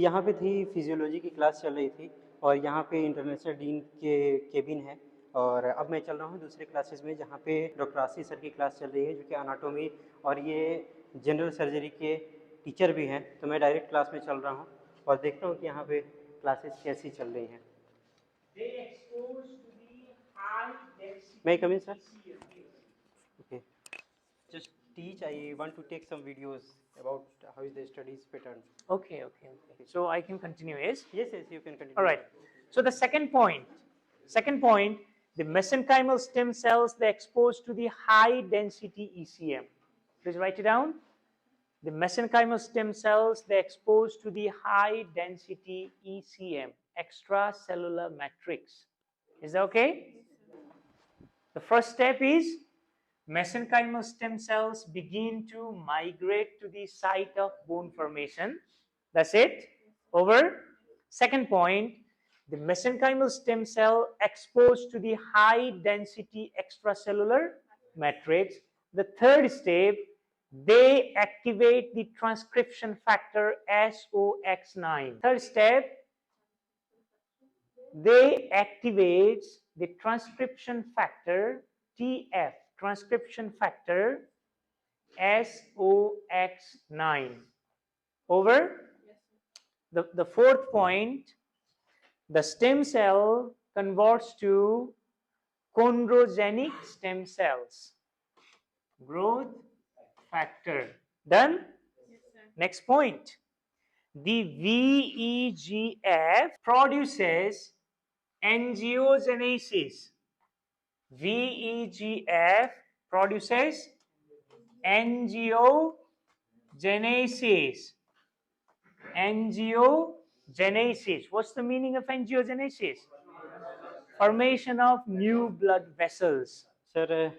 यहाँ पे थी फिजियोलॉजी की क्लास चल रही थी और यहाँ पे इंटरनेशनल डीन के केबिन है और अब मैं चल रहा हूँ दूसरे क्लासेस में जहाँ पे डॉक्टर आशीष सर की क्लास चल रही है जो कि एनाटॉमी और ये जनरल सर्जरी के टीचर भी हैं। तो मैं डायरेक्ट क्लास में चल रहा हूँ और देखता हूँ कि यहाँ पे क्लासेस कैसी चल रही हैं। May I come in, sir? Okay. Just teach. I want to take some videos about how is the studies pattern. Okay. So I can continue, yes? Yes, you can continue. All right. So the second point, the mesenchymal stem cells, they exposed to the high density ECM. Please write it down. The mesenchymal stem cells, they exposed to the high density ECM, extracellular matrix. Is that okay? The first step is mesenchymal stem cells begin to migrate to the site of bone formation. That's it. Over. Second point, the mesenchymal stem cell exposed to the high density extracellular matrix. The third step, they activate the transcription factor SOX9. Third step, they activate the transcription factor TF, transcription factor SOX9. Over. The fourth point, the stem cell converts to chondrogenic stem cells. Growth factor. Done? Yes, sir. Next point. The VEGF produces angiogenesis. VEGF produces angiogenesis. Angiogenesis. What's the meaning of angiogenesis? Formation of new blood vessels. Sir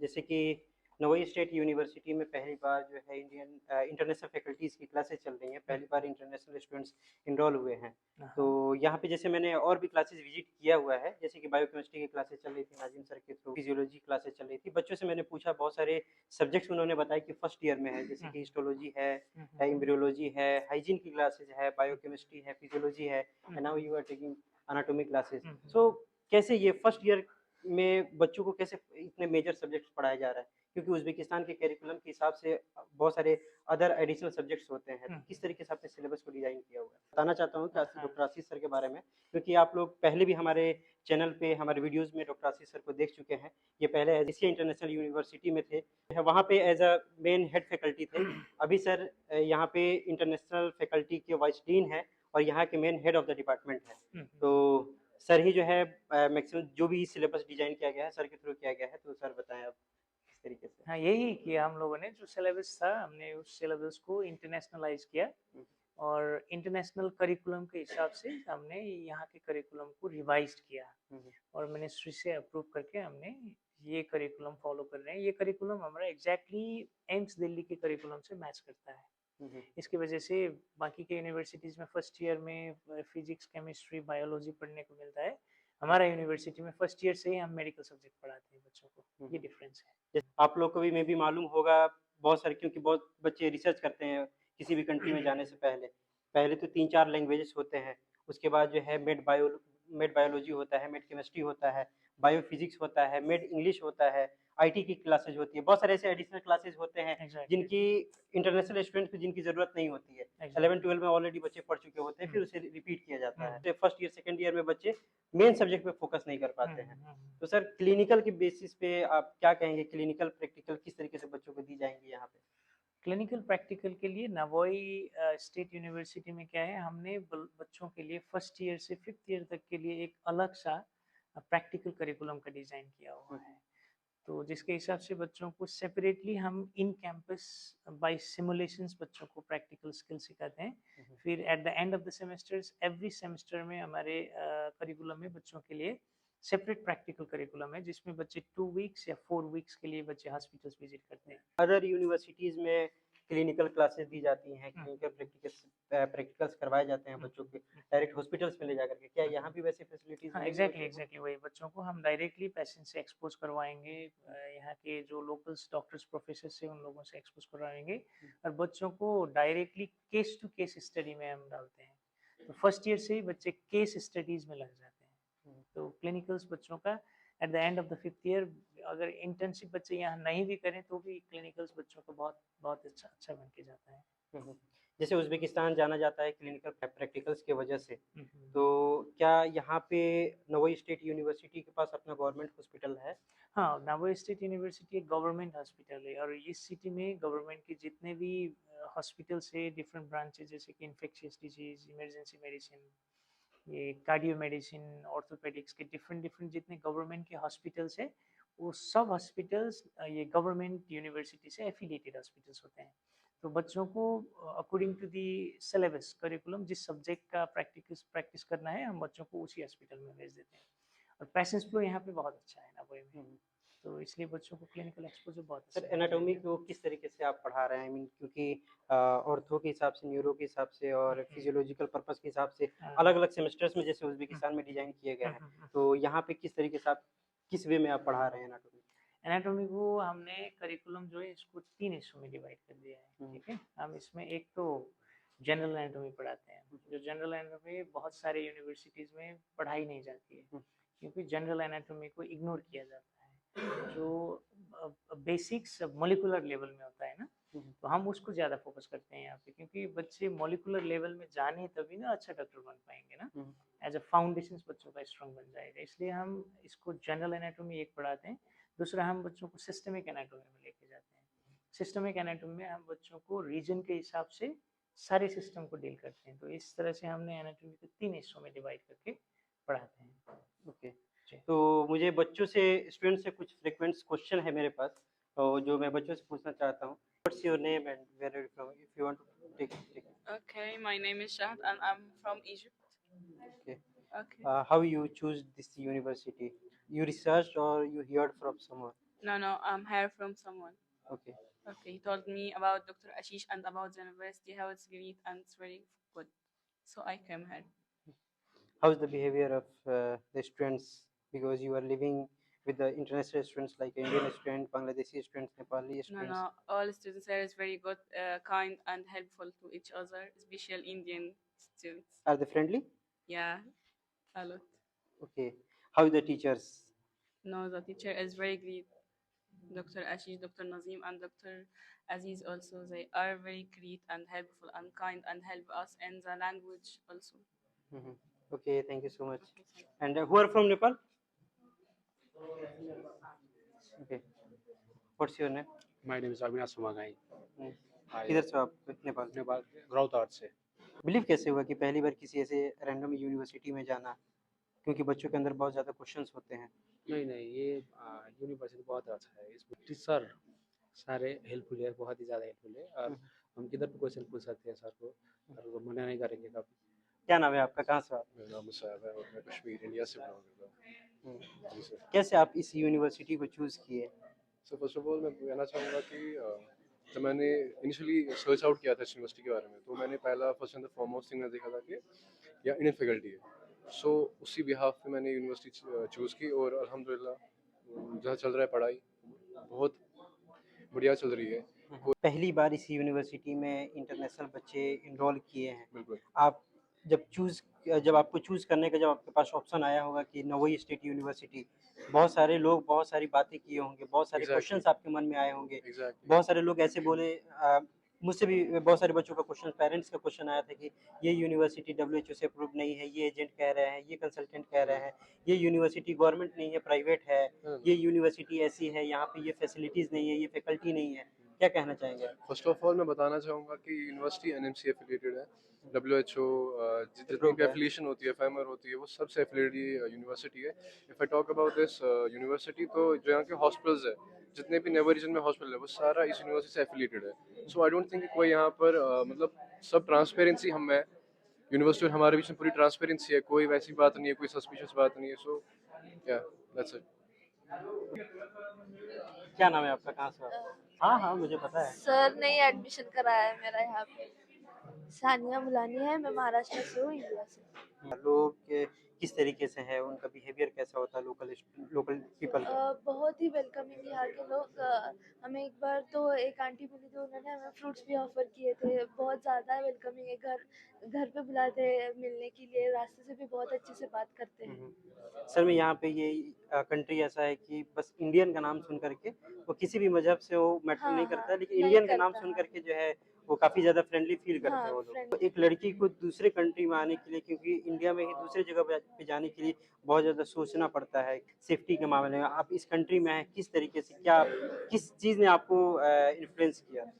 जैसे कि Navoi state university में पहली बार जो है international faculties की classes चल रही हैं। पहली बार इंटरनेशनल स्टूडेंट्स इनरोल हुए हैं। तो यहाँ पे जैसे मैंने और भी क्लासेस विजिट किया हुआ है, जैसे कि बायोकेमिस्ट्री की क्लासेस चल रही थी नाजिम सर के थ्रू, फिजियोलॉजी क्लासेस चल रही थी। बच्चों से मैंने पूछा, बहुत सारे सब्जेक्ट्स उन्होंने बताया कि फर्स्ट ईयर में है, जैसे कि हिस्टोलॉजी है, एम्ब्रियोलॉजी है, हाइजीन की क्लासेज है, बायोकेमिस्ट्री है, फिजियोलॉजी है, and now you are taking anatomy classes. So कैसे ये फर्स्ट ईयर में बच्चों को कैसे इतने मेजर सब्जेक्ट्स पढ़ाया जा रहा है, क्योंकि उज़्बेकिस्तान के करिकुलम के हिसाब से बहुत सारे अदर एडिशनल सब्जेक्ट्स होते हैं। तो किस तरीके से आपने सिलेबस को डिज़ाइन किया हुआ है? बताना चाहता हूँ कि डॉक्टर आशीष सर के बारे में, क्योंकि आप लोग पहले भी हमारे चैनल पे हमारे वीडियोस में डॉक्टर आशीष सर को देख चुके हैं। ये पहले एशिया इंटरनेशनल यूनिवर्सिटी में थे, वहाँ पे as a main head faculty थे। अभी सर यहाँ पे इंटरनेशनल फैकल्टी के वाइस डीन है और यहाँ के main head of the department है। तो सर ही जो है मैक्सिमम जो भी सिलेबस डिजाइन किया गया है सर के थ्रू किया गया है। तो सर बताएं आप किस तरीके से। हाँ, यही किया हम लोगों ने। जो सिलेबस था हमने उस सिलेबस को इंटरनेशनलाइज किया और इंटरनेशनल करिकुलम के हिसाब से हमने यहाँ के करिकुलम को रिवाइज किया और मिनिस्ट्री से अप्रूव करके हमने ये करिकुलम फॉलो कर रहे हैं। ये करिकुलम हमारा एग्जैक्टली एम्स दिल्ली के करिकुलम से मैच करता है। इसकी वजह से बाकी के यूनिवर्सिटीज़ में फर्स्ट ईयर में फिजिक्स, केमिस्ट्री, बायोलॉजी पढ़ने को मिलता है। हमारा यूनिवर्सिटी में फर्स्ट ईयर से ही हम मेडिकल सब्जेक्ट पढ़ाते हैं बच्चों को। ये डिफरेंस है। आप लोग को भी मे भी मालूम होगा बहुत सारे, क्योंकि बहुत बच्चे रिसर्च करते हैं किसी भी कंट्री में जाने से पहले तो 3-4 लैंग्वेजेस होते हैं। उसके बाद जो है मेड बायोलॉजी होता है, मेड केमिस्ट्री होता है, बायोफिजिक्स होता है, मेड इंग्लिश होता है, आईटी की क्लासेज होती है। बहुत सारे ऐसे एडिशनल क्लासेज होते हैं जिनकी इंटरनेशनल स्टूडेंट्स को जिनकी जरूरत नहीं होती है। 11-12 में ऑलरेडी बच्चे पढ़ चुके होते हैं, फिर उसे रिपीट किया जाता है। फर्स्ट ईयर सेकंड ईयर में बच्चे मेन सब्जेक्ट पे फोकस नहीं कर पाते हैं। तो सर क्लिनिकल के बेसिस पे आप क्या कहेंगे, क्लिनिकल प्रैक्टिकल किस तरीके से बच्चों को दी जाएंगी यहाँ पे? क्लिनिकल प्रैक्टिकल के लिए नवोई स्टेट यूनिवर्सिटी में क्या है, हमने बच्चों के लिए फर्स्ट ईयर से फिफ्थ ईयर तक के लिए एक अलग सा प्रैक्टिकल करिकुलम का डिज़ाइन किया हुआ है। तो जिसके हिसाब से बच्चों को सेपरेटली हम इन कैंपस बाय सिमुलेशंस बच्चों को प्रैक्टिकल स्किल सिखाते हैं। फिर at the end of the semesters, every semester में हमारे करिकुलम में बच्चों के लिए सेपरेट प्रैक्टिकल करिकुलम है जिसमें बच्चे 2 वीक्स या 4 वीक्स के लिए बच्चे हॉस्पिटल्स विजिट करते हैं। अदर यूनिवर्सिटीज़ में क्लिनिकल क्लासेस दी जाती हैं, क्लिनिकल प्रैक्टिकल्स करवाए जाते हैं बच्चों के डायरेक्ट हॉस्पिटल्स में ले जाकर के, क्या यहाँ भी वैसी फैसिलिटीज हाँ, मिलेंगी एग्जैक्टली बच्चों को? एग्जैक्टली वही बच्चों को हम डायरेक्टली पेशेंट से एक्सपोज करवाएंगे, यहाँ के जो लोकल्स डॉक्टर्स प्रोफेसर से उन लोगों से एक्सपोज करवाएंगे, और बच्चों को directly case to case study में हम डालते हैं। तो फर्स्ट ईयर से ही बच्चे केस स्टडीज में लग जाते हैं। तो क्लिनिकल्स बच्चों का at the end of the 5th year, अगर इंटर्नशिप बच्चे यहाँ नहीं भी करें तो भी क्लिनिकल्स बच्चों का बहुत बहुत अच्छा अच्छा बन के जाता है। हम्म। जैसे उज़्बेकिस्तान जाना जाता है क्लिनिकल प्रैक्टिकल्स की वजह से, हम्म। तो क्या यहाँ पे नवोई स्टेट यूनिवर्सिटी के पास अपना गवर्नमेंट हॉस्पिटल है? हाँ, नागौर स्टेट यूनिवर्सिटी एक गवर्नमेंट हॉस्पिटल है, और इस सिटी में गवर्नमेंट के जितने भी हॉस्पिटल्स है, डिफरेंट ब्रांचेज, जैसे कि इन्फेक्शियस डिजीज, इमरजेंसी मेडिसिन, ये कार्डियो मेडिसिन, ऑर्थोपेडिक्स के डिफरेंट डिफरेंट जितने गवर्नमेंट के हॉस्पिटल्स है, वो सब हॉस्पिटल्स ये गवर्नमेंट यूनिवर्सिटी से एफिलिएटेड हॉस्पिटल्स होते हैं। तो बच्चों को according to the syllabus curriculum जिस सब्जेक्ट का प्रैक्टिस करना है, हम बच्चों को उसी हॉस्पिटल में भेज देते हैं। और पैसेंज फ्लो यहाँ पे बहुत अच्छा है नागोई में, तो इसलिए बच्चों को क्लिनिकल एक्सपोजर बहुत सर अच्छा एनाटॉमी को किस तरीके से आप पढ़ा रहे हैं? आई मीन क्योंकि ऑर्थो के हिसाब से, न्यूरो के हिसाब से और फिजियोलॉजिकल पर्पस के हिसाब से अलग-अलग सेमेस्टर्स में जैसे उज़्बेकिस्तान में डिज़ाइन किए गए हैं, तो यहाँ पे किस तरीके से आप किस वे में आप पढ़ा रहे हैं एनाटॉमी? एनाटॉमी को हमने करिकुलम जो है इसको 3 हिस्सों में डिवाइड कर दिया है, ठीक है। हम इसमें एक तो जनरल एनाटॉमी पढ़ाते हैं, जो जनरल एनाटॉमी बहुत सारे यूनिवर्सिटीज़ में पढ़ाई नहीं जाती है, क्योंकि जनरल एनाटॉमी को इग्नोर किया जाता है। जो बेसिक्स मॉलिक्यूलर लेवल में होता है ना, तो हम उसको ज़्यादा फोकस करते हैं यहाँ पे, क्योंकि बच्चे मॉलिक्यूलर लेवल में जाने तभी ना अच्छा डॉक्टर बन पाएंगे ना, एज अ फाउंडेशन बच्चों का स्ट्रॉन्ग बन जाएगा। इसलिए हम इसको जनरल एनाटॉमी एक पढ़ाते हैं। दूसरा, हम बच्चों को सिस्टमिक एनाटॉमी में लेके जाते हैं। सिस्टमिक एनाटॉमी में हम बच्चों को रीजन के हिसाब से सारे सिस्टम को डील करते हैं। तो इस तरह से हमने एनाटॉमी को 3 हिस्सों में डिवाइड करके पढ़ाते हैं। ओके, तो मुझे बच्चों से, स्टूडेंट से कुछ फ्रीक्वेंट क्वेश्चन है मेरे पास, और जो मैं बच्चों से पूछना चाहता हूँ। What's your name and where are you from, if you want to take take. Okay, my name is Shahd and I'm from Egypt. Okay. Okay. How you choose this university? You researched or you heard from someone? No, I'm here from someone. Okay. Okay, he told me about Dr. Ashish and about the university, how it's great and it's very good. So I came here. How's the behavior of the students? Because you are living with the international students like Indian students, Bangladeshi students, Nepali students. No, all students here is very good, kind and helpful to each other, especially Indian students. Are they friendly? Yeah, a lot. Okay. How the teachers? No, the teacher is very great. Dr. Ashish, Dr. Nazim, and Dr. Aziz also. They are very great and helpful and kind and help us in the language also. Okay, thank you so much. Okay, thank you. And who are from Nepal? Okay. What's your name? My name is Avinash Sumagai. किधर से हो आप? नेपाल। नेपाल ग्राउतार से। Believe कैसे हुआ कि पहली बार किसी ऐसे रैंडम यूनिवर्सिटी में जाना, क्योंकि बच्चों के अंदर बहुत ज़्यादा क्वेश्चंस होते हैं? नहीं ये यूनिवर्सिटी बहुत अच्छा है। इसमें टीचर सारे हेल्पफुल है, बहुत ही ज़्यादा हेल्पफुल है, और हम किधर भी क्वेश्चन पूछ सकते हैं सर को, और वो मना नहीं करेंगे कभी। क्या नाम है आपका, कहाँ से आप? मेरा नाम मुसाब है और मैं कश्मीर इंडिया से बिलोंग करता हूँ। जी सर। कैसे आप इस यूनिवर्सिटी को चूज़ किए? सो फर्स्ट ऑफ ऑल मैं कहना चाहूँगा कि जब मैंने इनिशियली सर्च आउट किया था इस यूनिवर्सिटी के बारे में, तो मैंने पहला first and the foremost thing देखा था कि या इंडियन फैकल्टी है। सो उसी बिहाफ पे मैंने यूनिवर्सिटी चूज़ की, और अल्हम्दुलिल्लाह जहाँ चल रहा है पढ़ाई बहुत बढ़िया चल रही है। पहली बार इस यूनिवर्सिटी में इंटरनेशनल बच्चे इनरोल किए हैं। बिल्कुल। आप जब आपको चूज़ करने का जब आपके पास ऑप्शन आया होगा कि नवोई स्टेट यूनिवर्सिटी, बहुत सारे लोग बहुत सारी बातें किए होंगे, बहुत सारे क्वेश्चंस आपके मन में आए होंगे। बहुत सारे लोग ऐसे बोले, मुझसे भी बहुत सारे बच्चों का क्वेश्चन, पेरेंट्स का क्वेश्चन आया था कि ये यूनिवर्सिटी WHO से अप्रूव नहीं है, ये एजेंट कह रहे हैं, ये कंसल्टेंट कह रहे हैं, ये यूनिवर्सिटी गवर्नमेंट नहीं है, प्राइवेट है, ये यूनिवर्सिटी ऐसी है, यहाँ पे ये फैसिलिटीज़ नहीं है, ये फैकल्टी नहीं है। क्या कहना चाहेंगे? फर्स्ट ऑफ ऑल मैं बताना चाहूँगा कि यूनिवर्सिटी NMC एफिलिएटेड है, WHO जितनी भी एफिलिएशन होती है, FAMR होती है, वो सबसे एफिलिएटेड यूनिवर्सिटी है। If I talk about this university, तो जो यहाँ के हॉस्पिटल्स है, जितने भी नेवर रीजन में हॉस्पिटल है, वो सारा इस यूनिवर्सिटी से एफिलिएटेड है। सो आई डोंट थिंक कोई यहाँ पर मतलब सब ट्रांसपेरेंसी हम है, यूनिवर्सिटी और हमारे बीच में पूरी ट्रांसपेरेंसी है, कोई वैसी बात नहीं है, कोई सस्पिशियस बात नहीं है। सो या दैट्स इट। क्या नाम है आपका, कहाँ से आप? हाँ मुझे पता है। सर ने एडमिशन कराया है मेरा यहाँ पे। सानिया मुलानी है, मैं महाराष्ट्र से हूँ, इंडिया से। लोग किस तरीके से है, उनका बिहेवियर कैसा होता है लोकल लोकल पीपल का? बहुत ही वेलकमिंग यहाँ के लोग। हमें एक बार तो एक आंटी मिली थी, उन्होंने हमें फ्रूट्स भी ऑफर किए थे। बहुत ज़्यादा वेलकमिंग है। घर पे बुलाते हैं मिलने के लिए, रास्ते से भी बहुत अच्छे से बात करते हैं। सर मैं यहाँ पे ये कंट्री ऐसा है कि बस इंडियन का नाम सुन करके वो किसी भी मजहब से वो मैटर हाँ नहीं हाँ, करता, लेकिन नहीं इंडियन का नाम करता, सुन हाँ करके जो है वो काफ़ी ज़्यादा फ्रेंडली फील करते हैं हाँ, वो लोग। फ्रेंड। तो एक लड़की को दूसरे कंट्री में आने के लिए, क्योंकि इंडिया में ही दूसरी जगह पे जाने के लिए बहुत ज़्यादा सोचना पड़ता है सेफ्टी के मामले में। आप इस कंट्री में हैं, किस तरीके से, क्या किस चीज़ ने आपको इन्फ्लुएंस किया?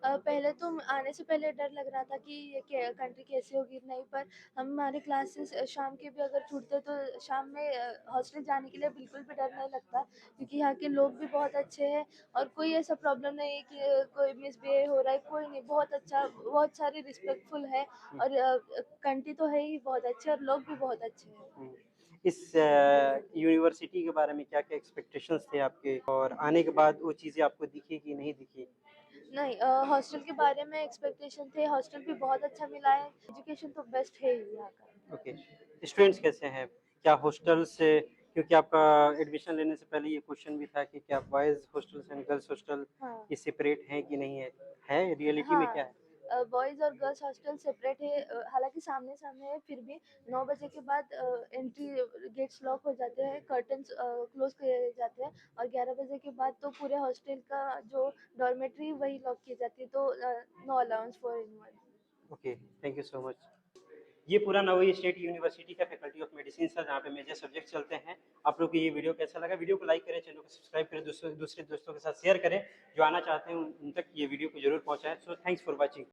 पहले तो आने से पहले डर लग रहा था कि ये कंट्री कैसी होगी, नहीं, पर हमारे क्लासेस शाम के भी अगर छूटते तो शाम में हॉस्टल जाने के लिए बिल्कुल भी डर नहीं लगता, क्योंकि यहाँ के लोग भी बहुत अच्छे हैं और कोई ऐसा प्रॉब्लम नहीं है कि कोई मिसबिहेव हो रहा है, कोई नहीं। बहुत अच्छा, बहुत सारे रिस्पेक्टफुल है और कंट्री तो है ही बहुत अच्छी और लोग भी बहुत अच्छे हैं। इस यूनिवर्सिटी के बारे में क्या-क्या एक्सपेक्टेशंस थे आपके, और आने के बाद वो चीज़ें आपको दिखी कि नहीं दिखी? नहीं, हॉस्टल के बारे में एक्सपेक्टेशन थे, हॉस्टल भी बहुत अच्छा मिला है, एजुकेशन तो बेस्ट है ही यहाँ का। ओके, स्टूडेंट्स कैसे हैं? क्या हॉस्टल से, क्योंकि आपका एडमिशन लेने से पहले ये क्वेश्चन भी था कि क्या boys hostels and girls hostel हाँ ये सेपरेट हैं कि नहीं है? है रियलिटी में क्या हाँ, है? बॉयज़ और गर्ल्स हॉस्टल सेपरेट है। हालांकि सामने सामने है, फिर भी 9 बजे के बाद एंट्री गेट्स लॉक हो जाते हैं, कर्टन्स क्लोज किए जाते हैं और 11 बजे के बाद तो पूरे हॉस्टल का जो डॉर्मेट्री वही लॉक की जाती है, तो no allowance for anyone. Okay, thank you so much. ये पूरा नवोई स्टेट यूनिवर्सिटी का फैकल्टी ऑफ मेडिसिन था, जहाँ पे मेजर सब्जेक्ट चलते हैं। आप लोग को ये वीडियो कैसा लगा? वीडियो को लाइक करें, चैनल को सब्सक्राइब करें, दूसरे दोस्तों के साथ शेयर करें। जो आना चाहते हैं उन तक ये वीडियो को जरूर पहुँचाएं। So thanks for watching.